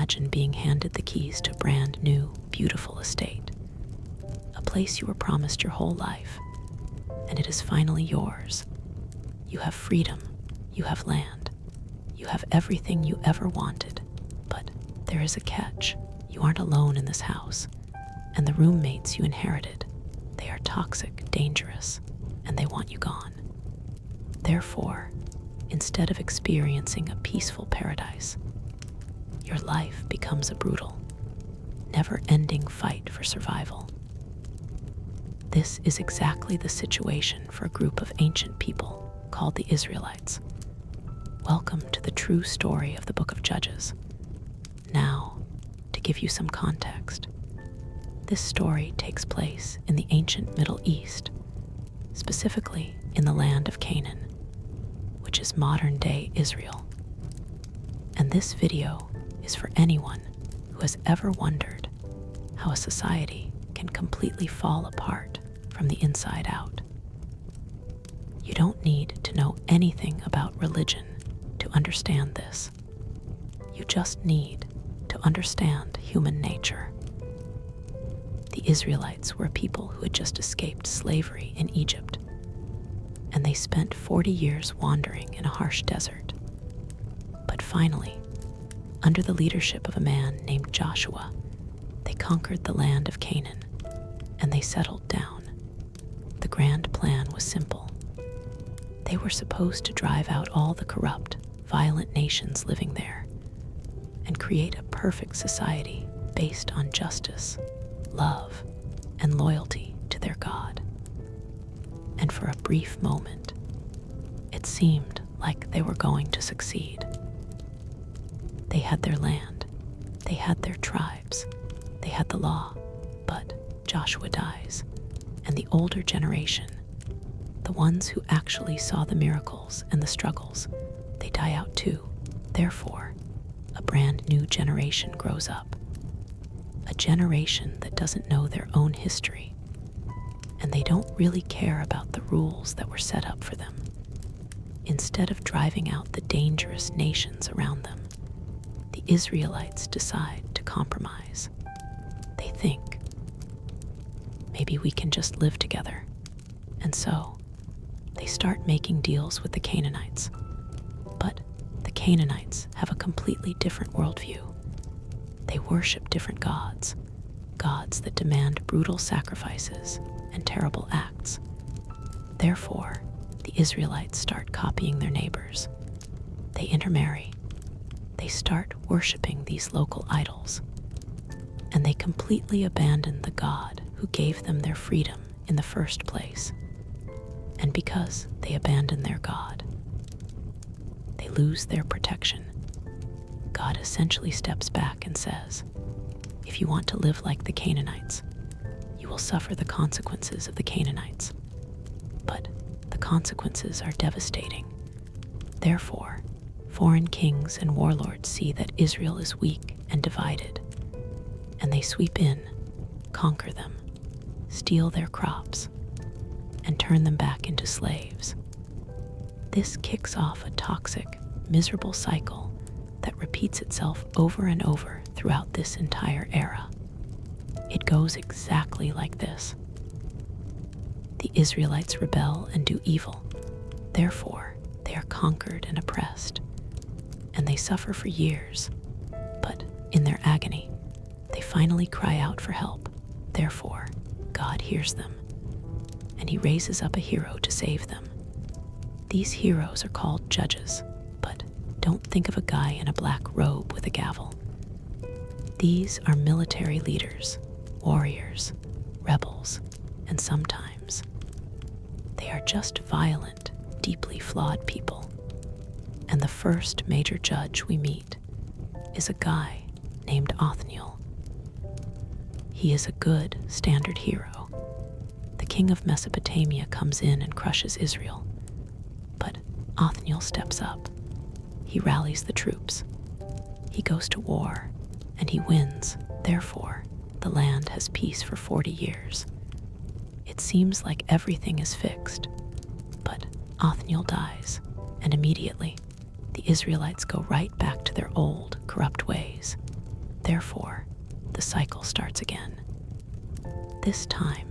imagine being handed the keys to a brand new, beautiful estate. A place you were promised your whole life, and it is finally yours. You have freedom, you have land, you have everything you ever wanted. But there is a catch. You aren't alone in this house, and the roommates you inherited, they are toxic, dangerous, and they want you gone. Therefore, instead of experiencing a peaceful paradise, your life becomes a brutal, never-ending fight for survival. This is exactly the situation for a group of ancient people called the Israelites. Welcome to the true story of the Book of Judges. Now, to give you some context, this story takes place in the ancient Middle East, specifically in the land of Canaan, which is modern-day Israel. And this video is for anyone who has ever wondered how a society can completely fall apart from the inside out. You don't need to know anything about religion to understand this. You just need to understand human nature. The Israelites were a people who had just escaped slavery in Egypt, and they spent 40 years wandering in a harsh desert. But finally, under the leadership of a man named Joshua, they conquered the land of Canaan, and they settled down. The grand plan was simple. They were supposed to drive out all the corrupt, violent nations living there, and create a perfect society based on justice, love, and loyalty to their God. And for a brief moment, it seemed like they were going to succeed. They had their land, they had their tribes, they had the law, but Joshua dies, and the older generation, the ones who actually saw the miracles and the struggles, they die out too. Therefore, a brand new generation grows up. A generation that doesn't know their own history, and they don't really care about the rules that were set up for them. Instead of driving out the dangerous nations around them, the Israelites decide to compromise. They think, maybe we can just live together. And so, they start making deals with the Canaanites. But the Canaanites have a completely different worldview. They worship different gods, gods that demand brutal sacrifices and terrible acts. Therefore, the Israelites start copying their neighbors. They intermarry. They start worshiping these local idols. And they completely abandon the God who gave them their freedom in the first place. And because they abandon their God, they lose their protection. God essentially steps back and says, if you want to live like the Canaanites, you will suffer the consequences of the Canaanites. But the consequences are devastating. Therefore, foreign kings and warlords see that Israel is weak and divided, and they sweep in, conquer them, steal their crops, and turn them back into slaves. This kicks off a toxic, miserable cycle that repeats itself over and over throughout this entire era. It goes exactly like this. The Israelites rebel and do evil. Therefore, they are conquered and oppressed, and they suffer for years. But in their agony, they finally cry out for help. Therefore, God hears them, and he raises up a hero to save them. These heroes are called judges, but don't think of a guy in a black robe with a gavel. These are military leaders, warriors, rebels, and sometimes they are just violent, deeply flawed people. And the first major judge we meet is a guy named Othniel. He is a good, standard hero. The king of Mesopotamia comes in and crushes Israel. But Othniel steps up. He rallies the troops. He goes to war, and he wins. Therefore, the land has peace for 40 years. It seems like everything is fixed, but Othniel dies, and immediately, the Israelites go right back to their old, corrupt ways. Therefore, the cycle starts again. This time,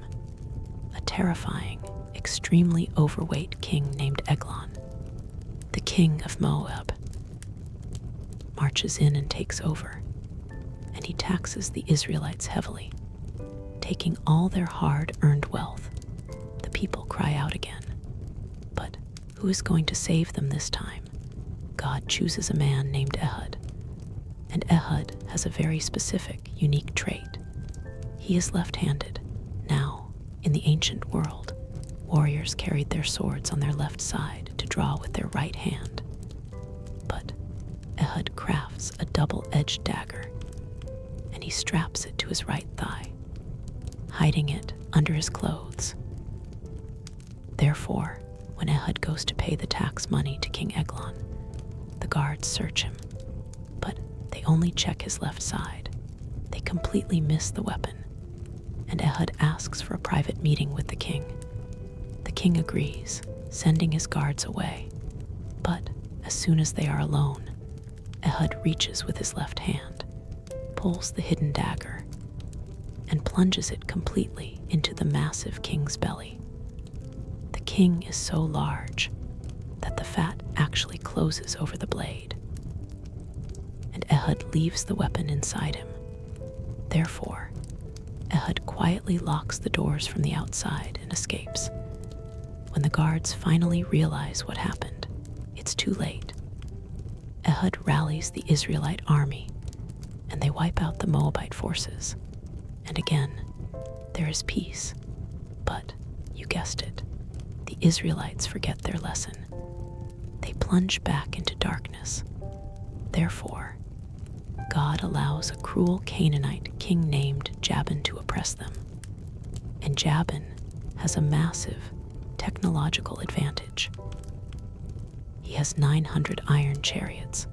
a terrifying, extremely overweight king named Eglon, the king of Moab, marches in and takes over, and he taxes the Israelites heavily, taking all their hard-earned wealth. The people cry out again. But who is going to save them this time? God chooses a man named Ehud, and Ehud has a very specific, unique trait. He is left-handed. Now, in the ancient world, warriors carried their swords on their left side to draw with their right hand. But Ehud crafts a double-edged dagger, and he straps it to his right thigh, hiding it under his clothes. Therefore, when Ehud goes to pay the tax money to King Eglon, the guards search him, but they only check his left side. They completely miss the weapon, and Ehud asks for a private meeting with the king. The king agrees, sending his guards away. But as soon as they are alone, Ehud reaches with his left hand, pulls the hidden dagger, and plunges it completely into the massive king's belly. The king is so large that the fat actually closes over the blade, and Ehud leaves the weapon inside him. Therefore, Ehud quietly locks the doors from the outside and escapes. When the guards finally realize what happened, it's too late. Ehud rallies the Israelite army, and they wipe out the Moabite forces. And again, there is peace. But, you guessed it, the Israelites forget their lesson. They plunge back into darkness. Therefore, God allows a cruel Canaanite king named Jabin to oppress them. And Jabin has a massive technological advantage. He has 900 iron chariots.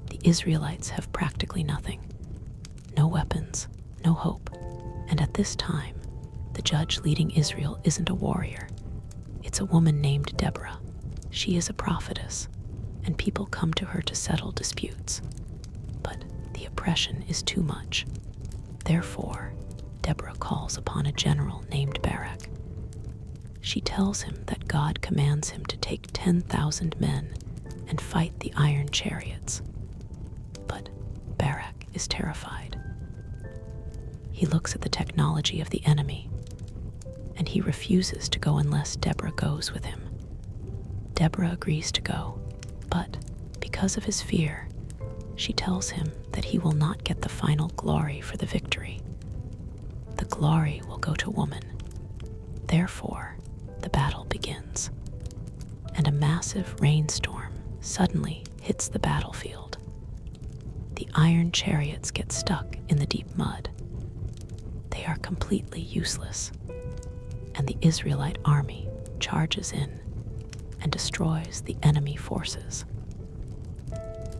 The Israelites have practically nothing. No weapons, no hope. And at this time, the judge leading Israel isn't a warrior. It's a woman named Deborah. She is a prophetess, and people come to her to settle disputes. But the oppression is too much. Therefore, Deborah calls upon a general named Barak. She tells him that God commands him to take 10,000 men and fight the iron chariots. But Barak is terrified. He looks at the technology of the enemy, and he refuses to go unless Deborah goes with him. Deborah agrees to go, but because of his fear, she tells him that he will not get the final glory for the victory. The glory will go to woman. Therefore, the battle begins, and a massive rainstorm suddenly hits the battlefield. The iron chariots get stuck in the deep mud. They are completely useless, and the Israelite army charges in and destroys the enemy forces.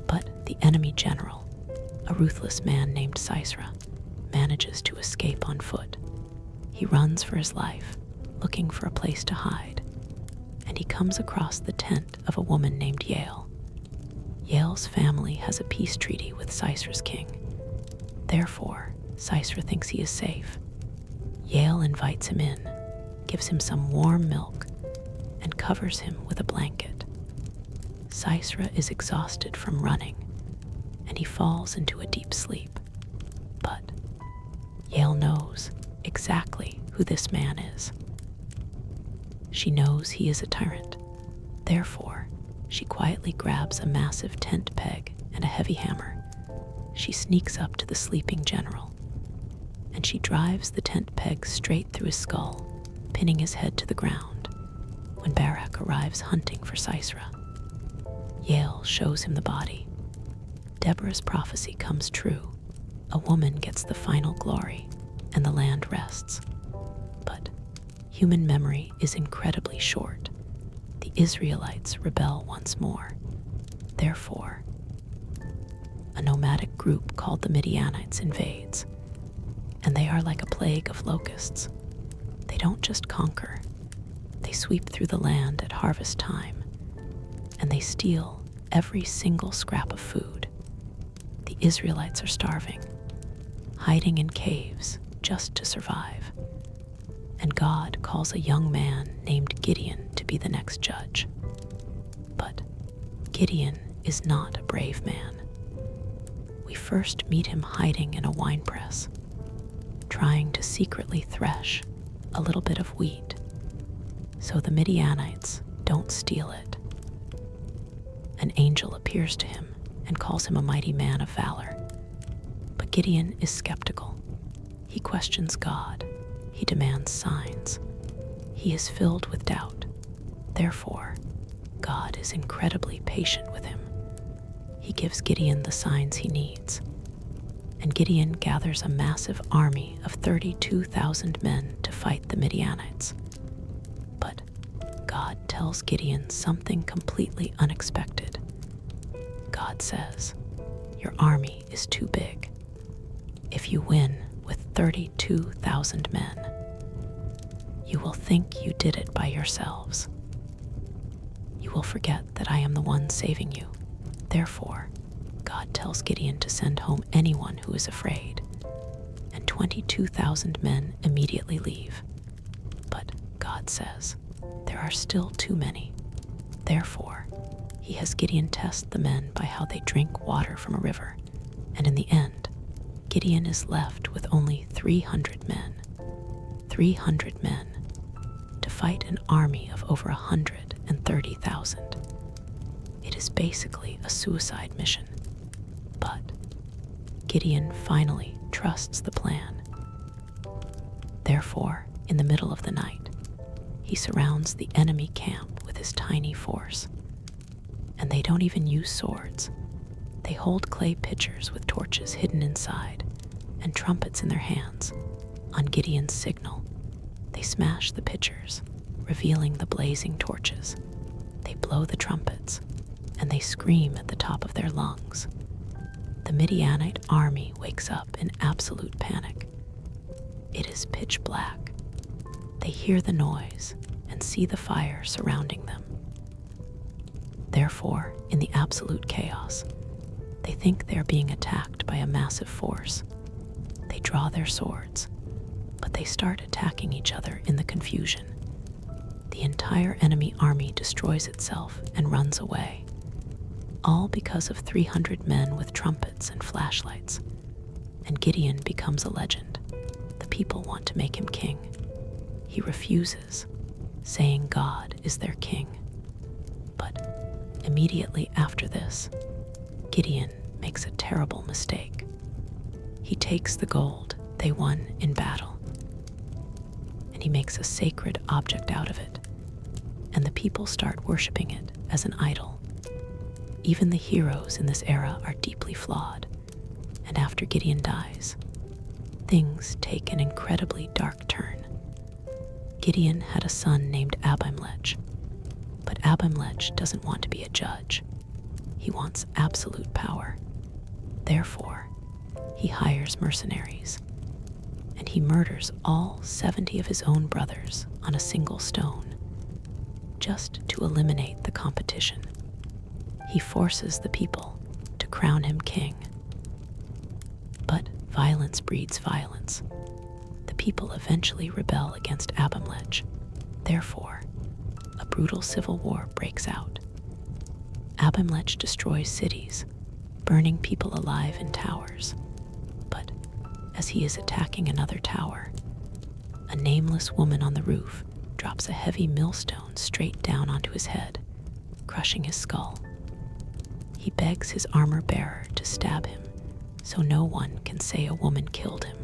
But the enemy general, a ruthless man named Sisera, manages to escape on foot. He runs for his life, looking for a place to hide, and he comes across the tent of a woman named Yael. Yael's family has a peace treaty with Sisera's king. Therefore, Sisera thinks he is safe. Yael invites him in, gives him some warm milk, and covers him with a blanket. Sisera is exhausted from running, and he falls into a deep sleep. But Yael knows exactly who this man is. She knows he is a tyrant. Therefore, she quietly grabs a massive tent peg and a heavy hammer. She sneaks up to the sleeping general, and she drives the tent peg straight through his skull, pinning his head to the ground. When Barak arrives hunting for Sisera, Yael shows him the body. Deborah's prophecy comes true. A woman gets the final glory, and the land rests. But human memory is incredibly short. The Israelites rebel once more. Therefore, a nomadic group called the Midianites invades, and they are like a plague of locusts. They don't just conquer. They sweep through the land at harvest time, and they steal every single scrap of food. The Israelites are starving, hiding in caves just to survive. And God calls a young man named Gideon to be the next judge. But Gideon is not a brave man. We first meet him hiding in a winepress, trying to secretly thresh a little bit of wheat so the Midianites don't steal it. An angel appears to him and calls him a mighty man of valor. But Gideon is skeptical. He questions God. He demands signs. He is filled with doubt. Therefore, God is incredibly patient with him. He gives Gideon the signs he needs. And Gideon gathers a massive army of 32,000 men to fight the Midianites. But God tells Gideon something completely unexpected. God says, "Your army is too big. If you win with 32,000 men, you will think you did it by yourselves. You will forget that I am the one saving you. Therefore, God tells Gideon to send home anyone who is afraid, and 22,000 men immediately leave. But God says, there are still too many. Therefore, he has Gideon test the men by how they drink water from a river, and in the end, Gideon is left with only 300 men. 300 men to fight an army of over 130,000. It is basically a suicide mission. But Gideon finally trusts the plan. Therefore, in the middle of the night, he surrounds the enemy camp with his tiny force. And they don't even use swords. They hold clay pitchers with torches hidden inside and trumpets in their hands. On Gideon's signal, they smash the pitchers, revealing the blazing torches. They blow the trumpets, and they scream at the top of their lungs. The Midianite army wakes up in absolute panic. It is pitch black. They hear the noise and see the fire surrounding them. Therefore, in the absolute chaos, they think they're being attacked by a massive force. They draw their swords, but they start attacking each other in the confusion. The entire enemy army destroys itself and runs away, all because of 300 men with trumpets and flashlights. And Gideon becomes a legend. The people want to make him king. He refuses, saying God is their king. But immediately after this, Gideon makes a terrible mistake. He takes the gold they won in battle, and he makes a sacred object out of it, and the people start worshiping it as an idol. Even the heroes in this era are deeply flawed, and after Gideon dies, things take an incredibly dark turn. Gideon had a son named Abimelech, but Abimelech doesn't want to be a judge. He wants absolute power. Therefore, he hires mercenaries, and he murders all 70 of his own brothers on a single stone, just to eliminate the competition. He forces the people to crown him king. But violence breeds violence. The people eventually rebel against Abimelech. Therefore, a brutal civil war breaks out. Abimelech destroys cities, burning people alive in towers. But as he is attacking another tower, a nameless woman on the roof drops a heavy millstone straight down onto his head, crushing his skull. He begs his armor-bearer to stab him so no one can say a woman killed him.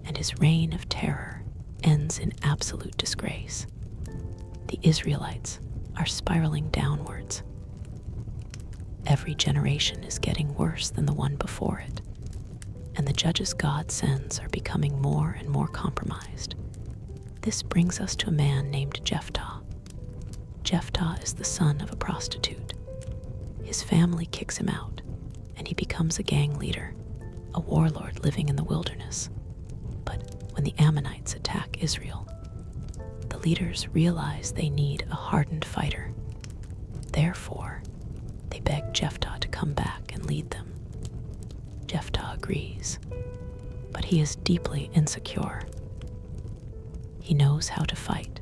And his reign of terror ends in absolute disgrace. The Israelites are spiraling downwards. Every generation is getting worse than the one before it, and the judges God sends are becoming more and more compromised. This brings us to a man named Jephthah. Jephthah is the son of a prostitute. His family kicks him out, and he becomes a gang leader, a warlord living in the wilderness. But when the Ammonites attack Israel, the leaders realize they need a hardened fighter. Therefore, they beg Jephthah to come back and lead them. Jephthah agrees, but he is deeply insecure. He knows how to fight,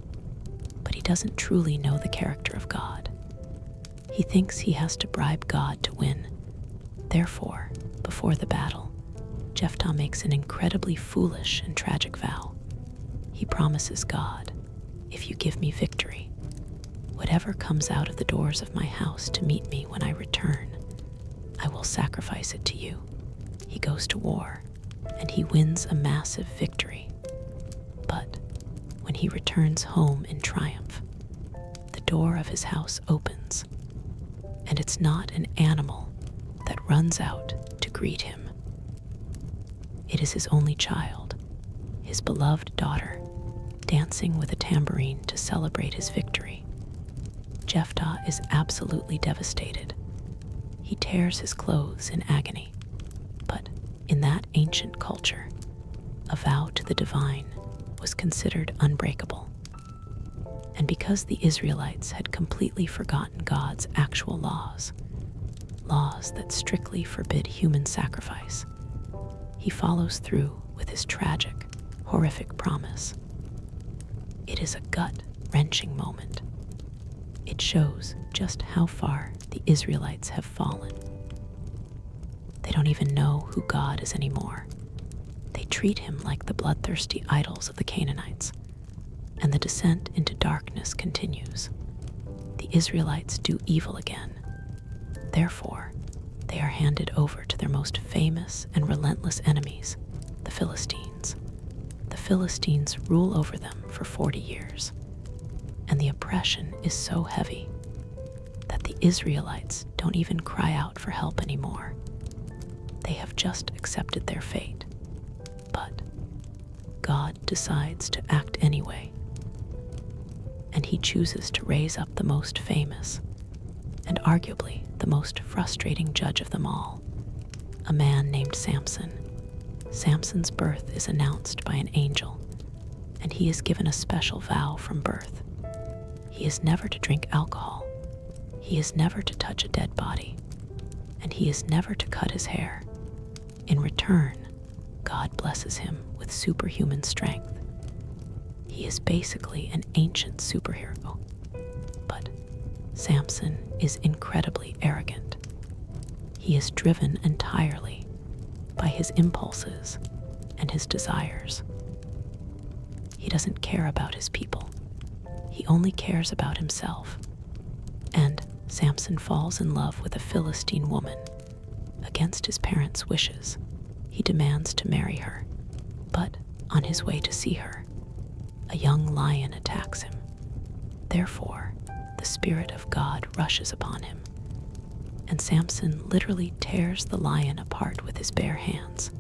but he doesn't truly know the character of God. He thinks he has to bribe God to win. Therefore, before the battle, Jephthah makes an incredibly foolish and tragic vow. He promises God, "If you give me victory, whatever comes out of the doors of my house to meet me when I return, I will sacrifice it to you." He goes to war, and he wins a massive victory. But when he returns home in triumph, the door of his house opens, and it's not an animal that runs out to greet him. It is his only child, his beloved daughter, dancing with a tambourine to celebrate his victory. Jephthah is absolutely devastated. He tears his clothes in agony. But in that ancient culture, a vow to the divine was considered unbreakable. And because the Israelites had completely forgotten God's actual laws that strictly forbid human sacrifice, he follows through with his tragic, horrific promise. It is a gut-wrenching moment. It shows just how far the Israelites have fallen. They don't even know who God is anymore. They treat him like the bloodthirsty idols of the Canaanites, and the descent into darkness continues. The Israelites do evil again. Therefore, they are handed over to their most famous and relentless enemies, the Philistines. The Philistines rule over them for 40 years, and the oppression is so heavy that the Israelites don't even cry out for help anymore. They have just accepted their fate. But God decides to act anyway, and he chooses to raise up the most famous and arguably the most frustrating judge of them all, a man named Samson. Samson's birth is announced by an angel, and he is given a special vow from birth. He is never to drink alcohol, he is never to touch a dead body, and he is never to cut his hair. In return, God blesses him with superhuman strength. He is basically an ancient superhero. But Samson is incredibly arrogant. He is driven entirely by his impulses and his desires. He doesn't care about his people. He only cares about himself. And Samson falls in love with a Philistine woman. Against his parents' wishes, he demands to marry her. But on his way to see her, a young lion attacks him. Therefore, the Spirit of God rushes upon him, and Samson literally tears the lion apart with his bare hands.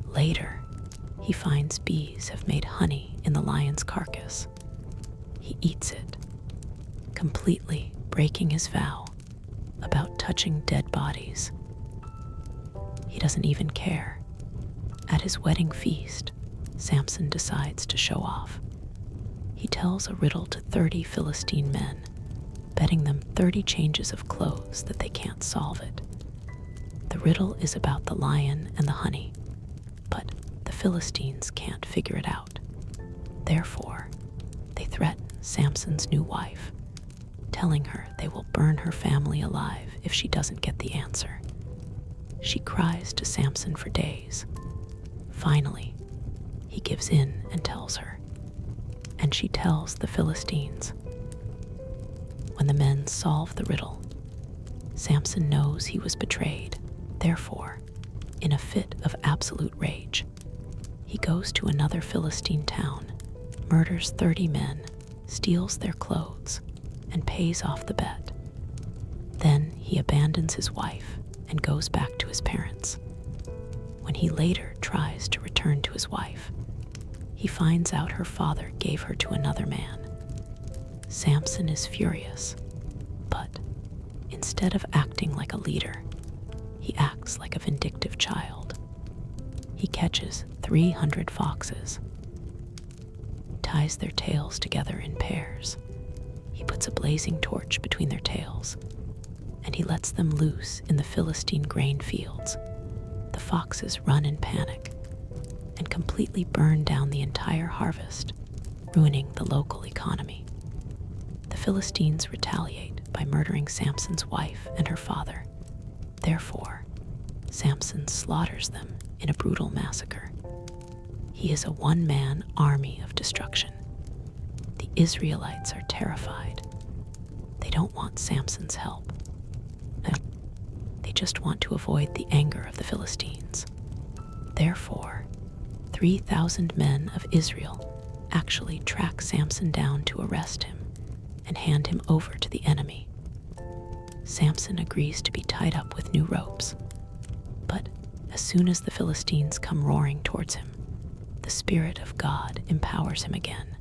Later, he finds bees have made honey in the lion's carcass. He eats it, completely breaking his vow about touching dead bodies. He doesn't even care. At his wedding feast, Samson decides to show off. He tells a riddle to 30 Philistine men, betting them 30 changes of clothes that they can't solve it. The riddle is about the lion and the honey, but the Philistines can't figure it out. Therefore, they threaten Samson's new wife, telling her they will burn her family alive if she doesn't get the answer. She cries to Samson for days. Finally, he gives in and tells her, and she tells the Philistines. When the men solve the riddle, Samson knows he was betrayed. Therefore, in a fit of absolute rage, he goes to another Philistine town, murders 30 men, steals their clothes, and pays off the bet. Then he abandons his wife and goes back to his parents. When he later tries to return to his wife, he finds out her father gave her to another man. Samson is furious, but instead of acting like a leader, he acts like a vindictive child. He catches 300 foxes, ties their tails together in pairs. He puts a blazing torch between their tails, and he lets them loose in the Philistine grain fields. The foxes run in panic and completely burn down the entire harvest, ruining the local economy. The Philistines retaliate by murdering Samson's wife and her father. Therefore, Samson slaughters them in a brutal massacre. He is a one-man army of destruction. The Israelites are terrified. They don't want Samson's help. They just want to avoid the anger of the Philistines. Therefore, 3,000 men of Israel actually track Samson down to arrest him and hand him over to the enemy. Samson agrees to be tied up with new ropes, but as soon as the Philistines come roaring towards him, the Spirit of God empowers him again.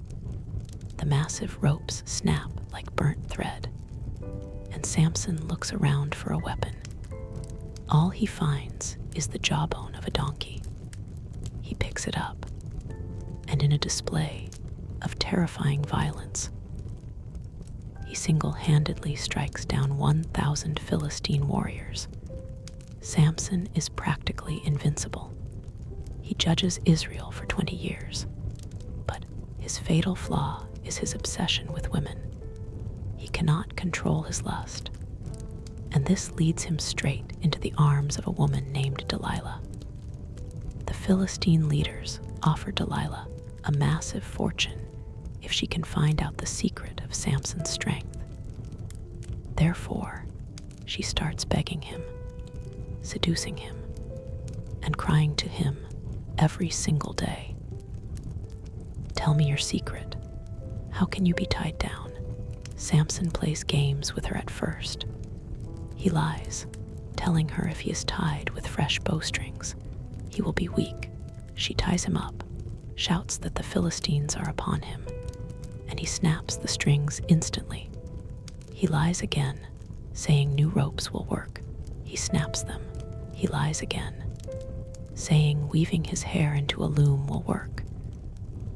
The massive ropes snap like burnt thread, and Samson looks around for a weapon. All he finds is the jawbone of a donkey. He picks it up, and in a display of terrifying violence, he single-handedly strikes down 1,000 Philistine warriors. Samson is practically invincible. He judges Israel for 20 years, but his fatal flaw is his obsession with women. He cannot control his lust, and this leads him straight into the arms of a woman named Delilah. The Philistine leaders offer Delilah a massive fortune if she can find out the secret of Samson's strength. Therefore, she starts begging him, seducing him, and crying to him every single day. Tell me your secret. How can you be tied down? Samson plays games with her at first. He lies, telling her if he is tied with fresh bowstrings, he will be weak. She ties him up, shouts that the Philistines are upon him, and he snaps the strings instantly. He lies again, saying new ropes will work. He snaps them. He lies again, saying weaving his hair into a loom will work.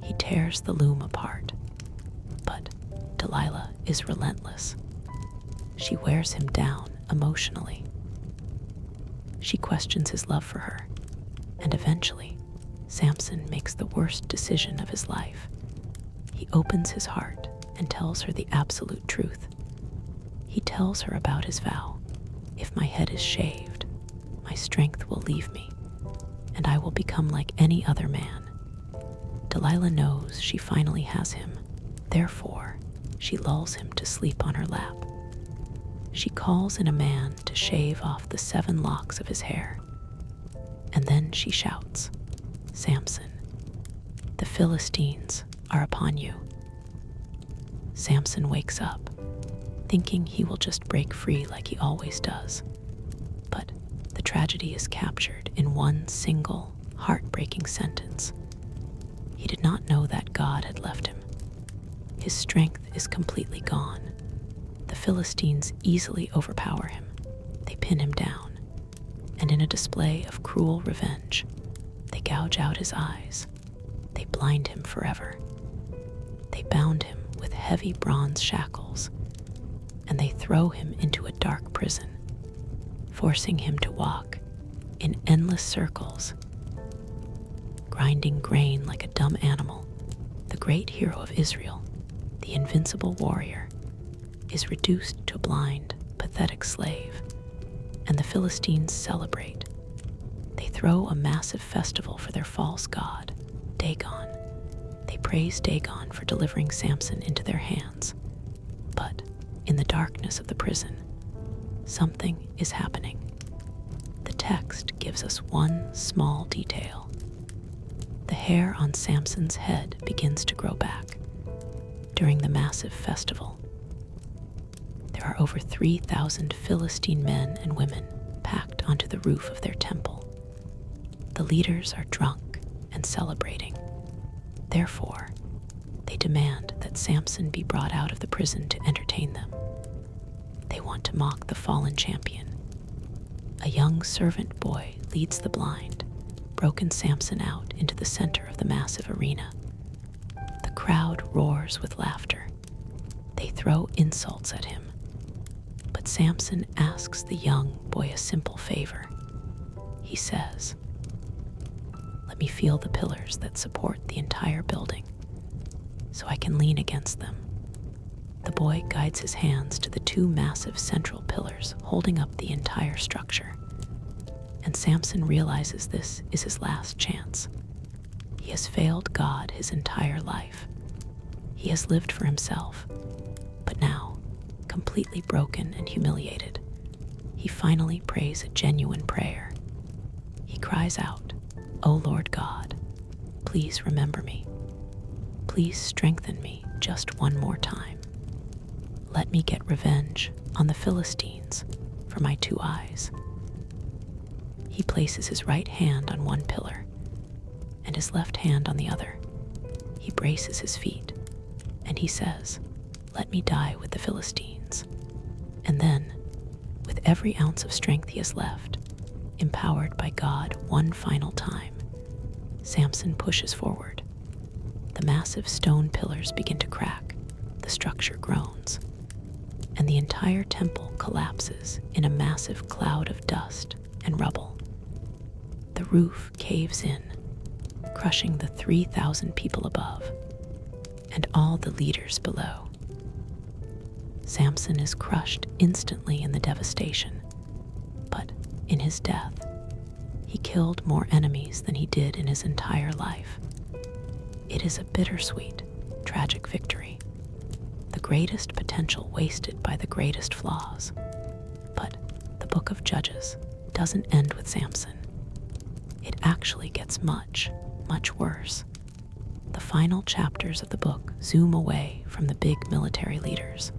He tears the loom apart. But Delilah is relentless. She wears him down emotionally. She questions his love for her, and eventually, Samson makes the worst decision of his life. He opens his heart and tells her the absolute truth. He tells her about his vow. If my head is shaved, my strength will leave me, and I will become like any other man. Delilah knows she finally has him. Therefore, she lulls him to sleep on her lap. She calls in a man to shave off the 7 locks of his hair, and then she shouts, "Samson, the Philistines are upon you." Samson wakes up, thinking he will just break free like he always does. But the tragedy is captured in one single, heartbreaking sentence. He did not know that God had left him. His strength is completely gone. The Philistines easily overpower him. They pin him down, and in a display of cruel revenge, they gouge out his eyes. They blind him forever. They bound him with heavy bronze shackles, and they throw him into a dark prison, forcing him to walk in endless circles, grinding grain like a dumb animal. The great hero of Israel, the invincible warrior, is reduced to a blind, pathetic slave, and the Philistines celebrate. They throw a massive festival for their false god, Dagon. They praise Dagon for delivering Samson into their hands. But in the darkness of the prison, something is happening. The text gives us one small detail. The hair on Samson's head begins to grow back. During the massive festival, there are over 3,000 Philistine men and women packed onto the roof of their temple. The leaders are drunk and celebrating. Therefore, they demand that Samson be brought out of the prison to entertain them. They want to mock the fallen champion. A young servant boy leads the blind, broken Samson out into the center of the massive arena. The crowd roars with laughter. They throw insults at him. But Samson asks the young boy a simple favor. he says. Let me feel the pillars that support the entire building, so I can lean against them. The boy guides his hands to the two massive central pillars holding up the entire structure. And Samson realizes this is his last chance. He has failed God his entire life. He has lived for himself, but now, completely broken and humiliated, he finally prays a genuine prayer. He cries out, "O Lord God, please remember me. Please strengthen me just one more time. Let me get revenge on the Philistines for my 2 eyes." He places his right hand on one pillar and his left hand on the other. He braces his feet and he says, "Let me die with the Philistines." And then, with every ounce of strength he has left, empowered by God one final time, Samson pushes forward. The massive stone pillars begin to crack, the structure groans, and the entire temple collapses in a massive cloud of dust and rubble. The roof caves in, crushing the 3,000 people above and all the leaders below. Samson is crushed instantly in the devastation, but in his death, he killed more enemies than he did in his entire life. It is a bittersweet, tragic victory, the greatest potential wasted by the greatest flaws. But the book of Judges doesn't end with Samson. It actually gets much, much worse. The final chapters of the book zoom away from the big military leaders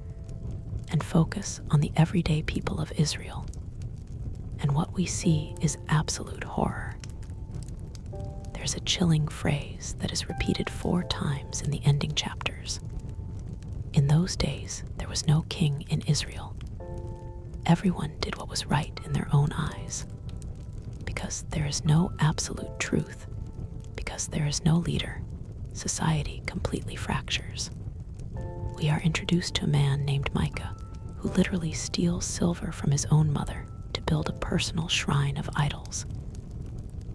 and focus on the everyday people of Israel. And what we see is absolute horror. There's a chilling phrase that is repeated 4 times in the ending chapters. In those days, there was no king in Israel. Everyone did what was right in their own eyes. Because there is no absolute truth, because there is no leader, society completely fractures. We are introduced to a man named Micah, who literally steals silver from his own mother to build a personal shrine of idols.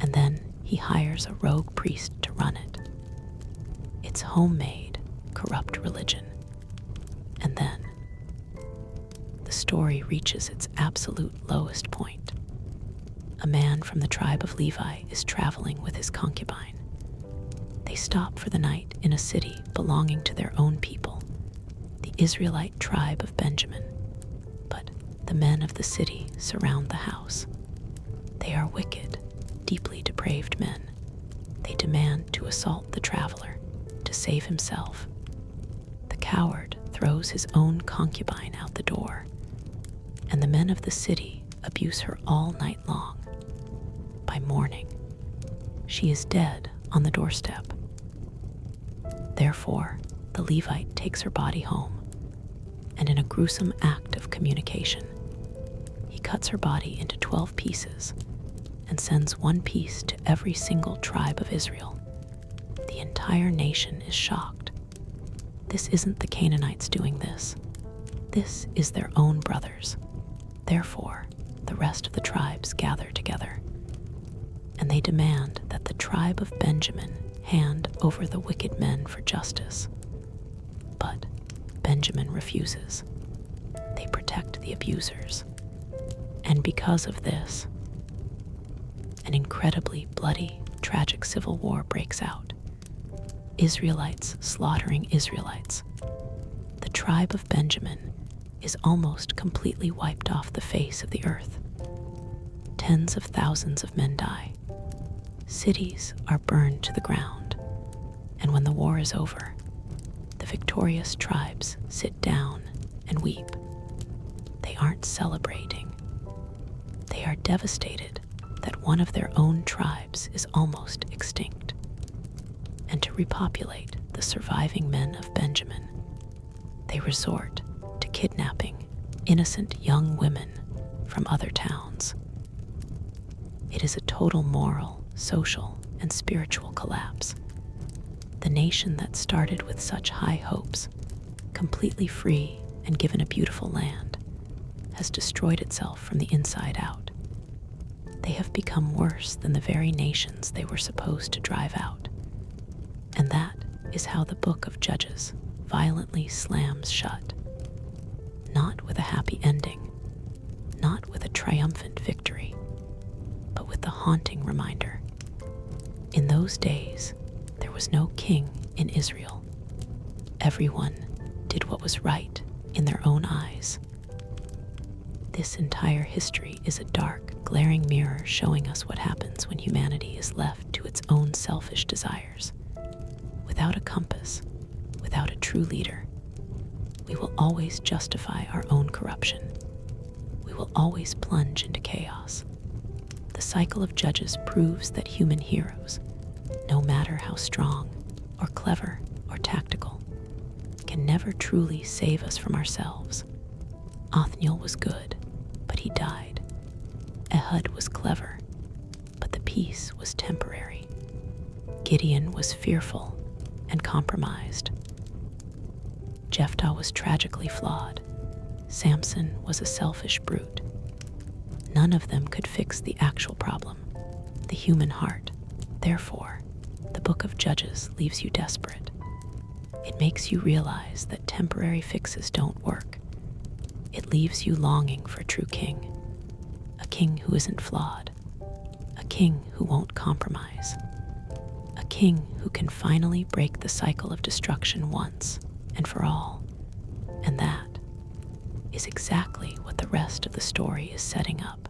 And then he hires a rogue priest to run it. It's homemade, corrupt religion. And then the story reaches its absolute lowest point. A man from the tribe of Levi is traveling with his concubine. They stop for the night in a city belonging to their own people, the Israelite tribe of Benjamin. But the men of the city surround the house. They are wicked, deeply depraved men. They demand to assault the traveler to save himself. The coward throws his own concubine out the door, and the men of the city abuse her all night long. By morning, she is dead on the doorstep. Therefore, the Levite takes her body home, and in a gruesome act of communication, he cuts her body into 12 pieces and sends one piece to every single tribe of Israel. The entire nation is shocked. This isn't the Canaanites doing this. This is their own brothers. Therefore, the rest of the tribes gather together, and they demand that the tribe of Benjamin hand over the wicked men for justice. But Benjamin refuses. They protect the abusers. And because of this, an incredibly bloody, tragic civil war breaks out. Israelites slaughtering Israelites. The tribe of Benjamin is almost completely wiped off the face of the earth. Tens of thousands of men die. Cities are burned to the ground. And when the war is over, the victorious tribes sit down and weep. They aren't celebrating. They are devastated that one of their own tribes is almost extinct. And to repopulate the surviving men of Benjamin, they resort to kidnapping innocent young women from other towns. It is a total moral, social, and spiritual collapse. The nation that started with such high hopes, completely free and given a beautiful land, has destroyed itself from the inside out. they have become worse than the very nations they were supposed to drive out. And that is how the book of Judges violently slams shut. Not with a happy ending, not with a triumphant victory, but with the haunting reminder. In those days, there was no king in Israel. Everyone did what was right in their own eyes. This entire history is a dark, glaring mirror showing us what happens when humanity is left to its own selfish desires. Without a compass, without a true leader, we will always justify our own corruption. We will always plunge into chaos. The cycle of Judges proves that human heroes, no matter how strong or clever or tactical, can never truly save us from ourselves. Othniel was good, but he died. Ehud was clever, but the peace was temporary. Gideon was fearful and compromised. Jephthah was tragically flawed. Samson was a selfish brute. None of them could fix the actual problem, the human heart. Therefore, the book of Judges leaves you desperate. It makes you realize that temporary fixes don't work. It leaves you longing for a true king, a king who isn't flawed, a king who won't compromise, a king who can finally break the cycle of destruction once and for all. And that is exactly what the rest of the story is setting up.